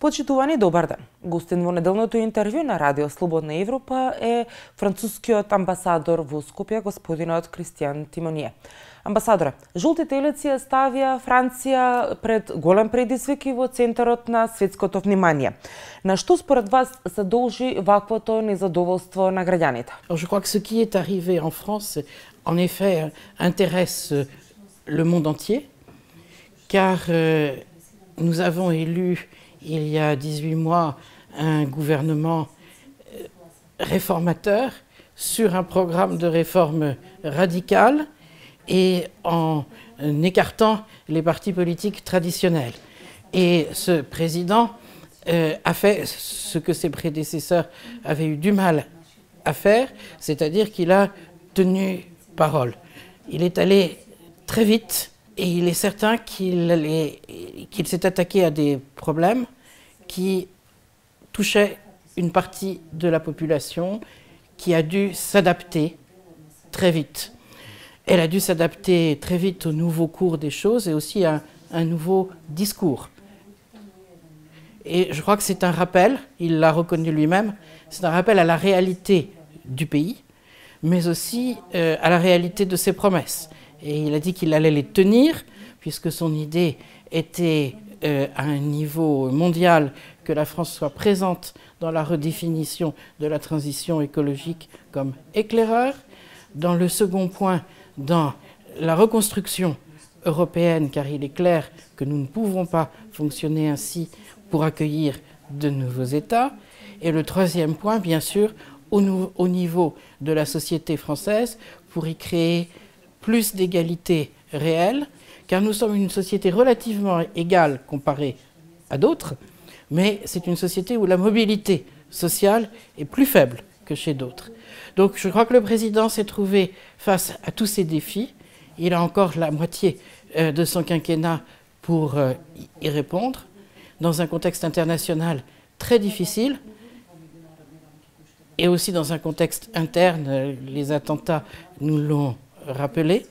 Почитувани, добар ден. Гостин во неделното интервју на Радио Слободна Европа е францускиот амбасадор во Скопје, господинот Кристијан Тимоние. Амбасадоре, жолтите елици ја ставија Франција пред голем предизвик и во центарот на светското внимание. На што според вас се должи ваквото незадоволство на граѓаните? Je crois que ce qui est arrivé en France, en effet, intéresse le monde entier, car nous avons élu il y a 18 mois un gouvernement réformateur sur un programme de réforme radicale et en écartant les partis politiques traditionnels. Et ce président a fait ce que ses prédécesseurs avaient eu du mal à faire, c'est-à-dire qu'il a tenu parole. Il est allé très vite. Et il est certain qu'il s'est attaqué à des problèmes qui touchaient une partie de la population qui a dû s'adapter très vite. Elle a dû s'adapter très vite au nouveau cours des choses et aussi à un nouveau discours. Et je crois que c'est un rappel, il l'a reconnu lui-même, c'est un rappel à la réalité du pays, mais aussi à la réalité de ses promesses. Et il a dit qu'il allait les tenir, puisque son idée était à un niveau mondial que la France soit présente dans la redéfinition de la transition écologique comme éclaireur. Dans le second point, dans la reconstruction européenne, car il est clair que nous ne pouvons pas fonctionner ainsi pour accueillir de nouveaux États. Et le troisième point, bien sûr, au niveau de la société française, pour y créer plus d'égalité réelle, car nous sommes une société relativement égale comparée à d'autres, mais c'est une société où la mobilité sociale est plus faible que chez d'autres. Donc je crois que le président s'est trouvé face à tous ces défis. Il a encore la moitié de son quinquennat pour y répondre, dans un contexte international très difficile, et aussi dans un contexte interne, les attentats nous l'ont rappelé,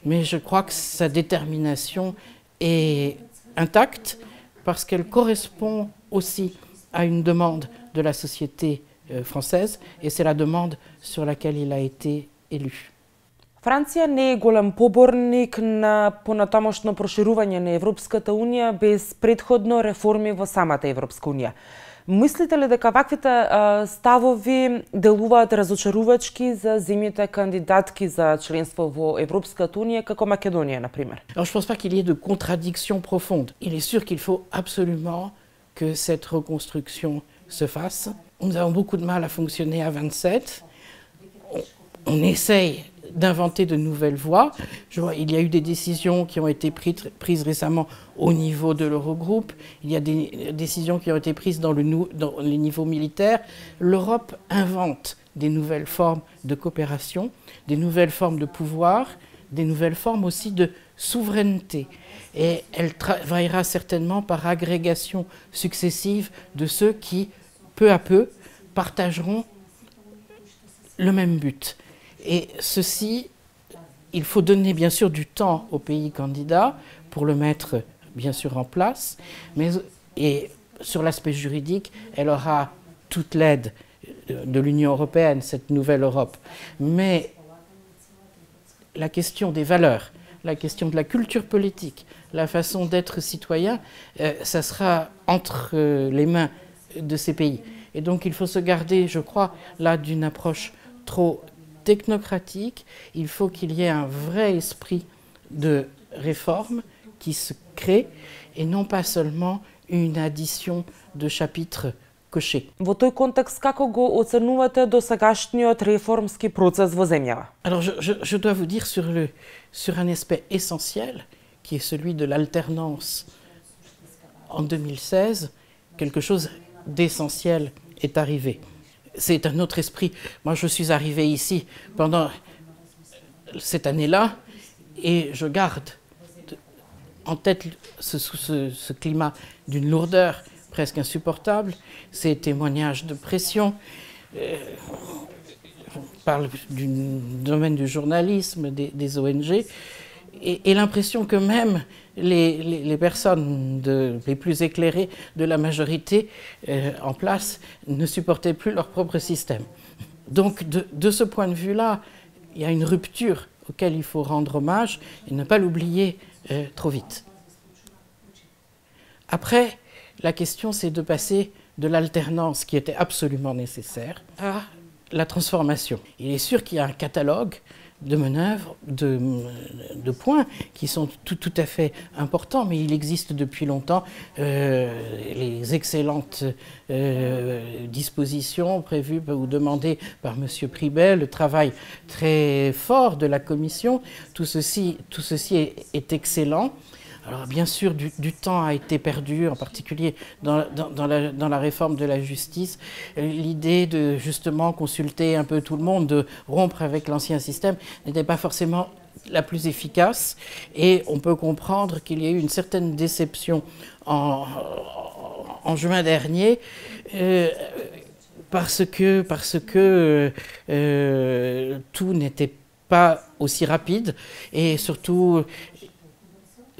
mais je crois que sa détermination est intacte parce qu'elle correspond aussi à une demande de la société française et c'est la demande sur laquelle il a été élu. Франција не е голем поборник на понатамошно проширување на Европската унија без претходно реформи во самата Европска унија. Мислите ли дека ваквите ставови делуваат разочарувачки за земјите кандидатки за членство во Европската унија, како Македонија, например? Alors, je ne pense pas qu'il y ait de contradiction profonde. Il est sûr qu'il faut absolument que cette reconstruction se fasse. Nous avons beaucoup de mal à fonctionner à 27. On essaye d'inventer de nouvelles voies. Il y a eu des décisions qui ont été prises récemment au niveau de l'Eurogroupe. Il y a des décisions qui ont été prises dans les niveaux militaires. L'Europe invente des nouvelles formes de coopération, des nouvelles formes de pouvoir, des nouvelles formes aussi de souveraineté. Et elle travaillera certainement par agrégation successive de ceux qui, peu à peu, partageront le même but. Et ceci, il faut donner bien sûr du temps aux pays candidats pour le mettre bien sûr en place, et sur l'aspect juridique, elle aura toute l'aide de l'Union européenne, cette nouvelle Europe. Mais la question des valeurs, la question de la culture politique, la façon d'être citoyen, ça sera entre les mains de ces pays. Et donc il faut se garder, je crois, là d'une approche trop technocratique. Il faut qu'il y ait un vrai esprit de réforme qui se crée et non pas seulement une addition de chapitres cochés. Во тој контекст, како го оценувате досегашниот реформски процес во земјава? Alors je dois vous dire sur un aspect essentiel qui est celui de l'alternance. En 2016, quelque chose d'essentiel est arrivé. C'est un autre esprit. Moi, je suis arrivé ici pendant cette année-là et je garde en tête ce climat d'une lourdeur presque insupportables, ces témoignages de pression. On parle du domaine du journalisme, des ONG, et l'impression que même les personnes les plus éclairées de la majorité en place ne supportaient plus leur propre système. Donc de ce point de vue-là, il y a une rupture auquel il faut rendre hommage et ne pas l'oublier trop vite. Après, la question c'est de passer de l'alternance qui était absolument nécessaire à la transformation. Il est sûr qu'il y a un catalogue de manœuvres, de points qui sont tout à fait importants, mais il existe depuis longtemps les excellentes dispositions prévues ou demandées par M. Pribet, le travail très fort de la Commission, tout ceci est excellent. Alors bien sûr, du temps a été perdu, en particulier dans la réforme de la justice. L'idée de justement consulter un peu tout le monde, de rompre avec l'ancien système, n'était pas forcément la plus efficace. Et on peut comprendre qu'il y a eu une certaine déception en juin dernier, parce que tout n'était pas aussi rapide, et surtout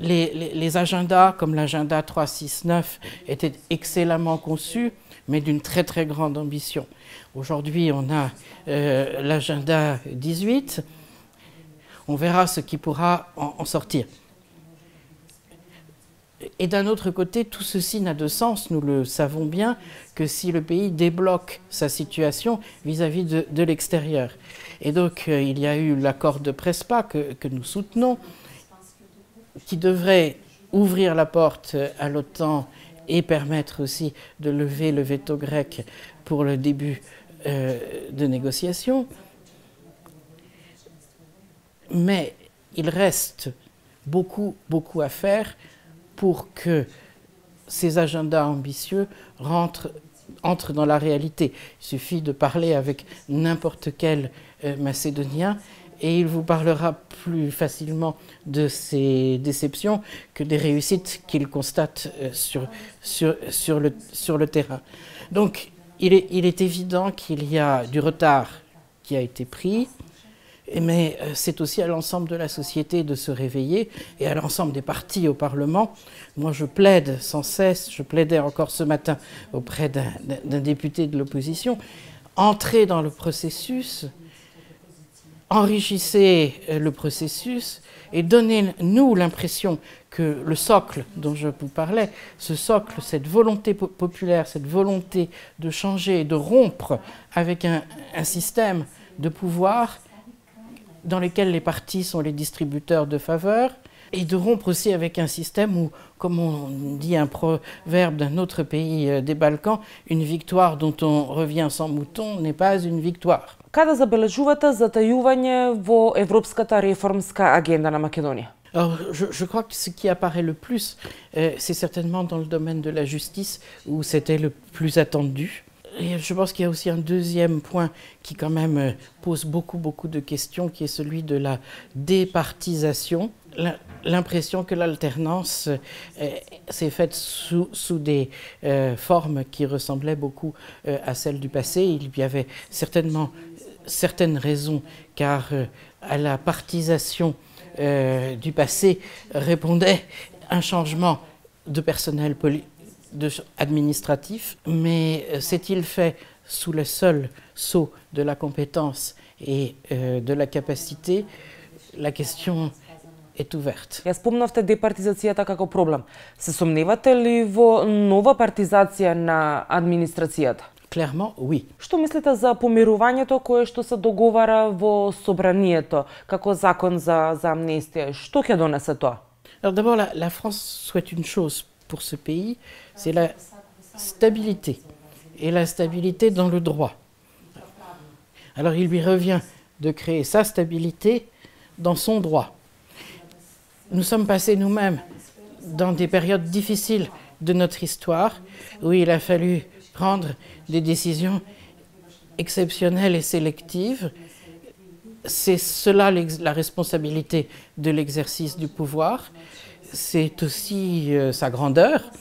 les agendas, comme l'agenda 369, étaient excellemment conçus, mais d'une très très grande ambition. Aujourd'hui, on a l'agenda 18. On verra ce qui pourra en sortir. Et d'un autre côté, tout ceci n'a de sens, nous le savons bien, que si le pays débloque sa situation vis-à-vis de l'extérieur. Et donc, il y a eu l'accord de Prespa que nous soutenons, qui devrait ouvrir la porte à l'OTAN et permettre aussi de lever le veto grec pour le début de négociations. Mais il reste beaucoup à faire pour que ces agendas ambitieux entrent dans la réalité. Il suffit de parler avec n'importe quel Macédonien et il vous parlera plus facilement de ses déceptions que des réussites qu'il constate sur le terrain. Donc il est évident qu'il y a du retard qui a été pris, mais c'est aussi à l'ensemble de la société de se réveiller et à l'ensemble des partis au Parlement. Moi, je plaide sans cesse, je plaidais encore ce matin auprès d'un député de l'opposition, entrez dans le processus, enrichissez le processus et donnez-nous l'impression que le socle dont je vous parlais, ce socle, cette volonté populaire, cette volonté de changer, de rompre avec un système de pouvoir dans lequel les partis sont les distributeurs de faveurs, et de rompre aussi avec un système où, comme on dit un proverbe d'un autre pays des Balkans, une victoire dont on revient sans mouton n'est pas une victoire. Kada забележувате затајување во европската реформска агенда на Македонија? Alors, je crois que ce qui apparaît le plus, c'est certainement dans le domaine de la justice, où c'était le plus attendu. Et je pense qu'il y a aussi un deuxième point qui quand même pose beaucoup de questions, qui est celui de la départisation. L'impression que l'alternance s'est faite sous des formes qui ressemblaient beaucoup à celles du passé. Il y avait certainement certaines raisons, car à la partisation du passé répondait un changement de personnel administratif, mais s'est-il fait sous le seul sceau de la compétence et de la capacité? La question est ouverte. Ја спомнавте департизацијата како проблем. Се сомневате ли во нова партизација на администрацијата? Clairement, oui. Што мислите за помирувањето кое што се договара во собранието како закон за амнестија? Што ќе донесе тоа? Alors d'abord, la France souhaite une chose pour ce pays, c'est la stabilité, et la stabilité dans le droit. Alors il lui revient de créer sa stabilité dans son droit. Nous sommes passés nous-mêmes dans des périodes difficiles de notre histoire, où il a fallu prendre des décisions exceptionnelles et sélectives. C'est cela la responsabilité de l'exercice du pouvoir. C'est aussi sa grandeur,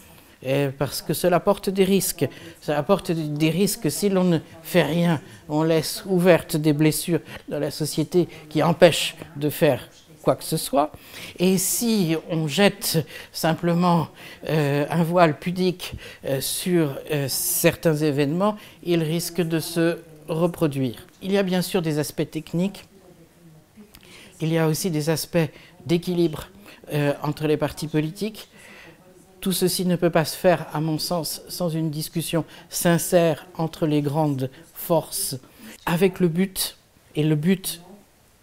parce que cela porte des risques. Ça apporte des risques si l'on ne fait rien, on laisse ouvertes des blessures dans la société qui empêchent de faire quoi que ce soit. Et si on jette simplement un voile pudique sur certains événements, ils risquent de se reproduire. Il y a bien sûr des aspects techniques, il y a aussi des aspects d'équilibre entre les partis politiques. Tout ceci ne peut pas se faire, à mon sens, sans une discussion sincère entre les grandes forces, avec le but, et le but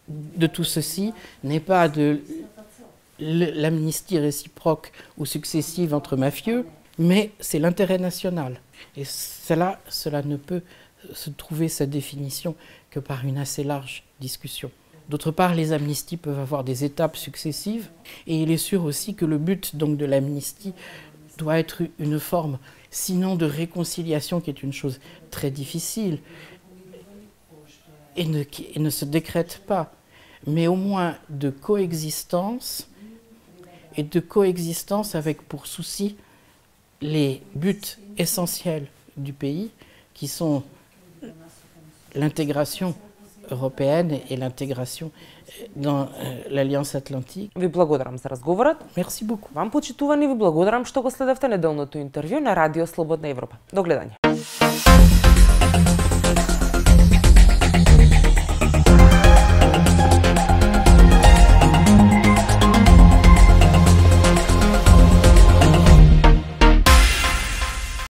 de tout ceci n'est pas de l'amnistie réciproque ou successive entre mafieux, mais c'est l'intérêt national. Et cela ne peut se trouver sa définition que par une assez large discussion. D'autre part, les amnisties peuvent avoir des étapes successives, et il est sûr aussi que le but donc de l'amnistie doit être une forme, sinon de réconciliation, qui est une chose très difficile, et ne se décrète pas, mais au moins de coexistence, et de coexistence avec pour souci les buts essentiels du pays, qui sont l'intégration européenne et l'intégration dans l'Alliance Atlantique. Ви благодарам за разговорот. Merci beaucoup. Вам почитувани ви благодарам што го следевте неделното интервју на Радио Слободна Европа. До гледање.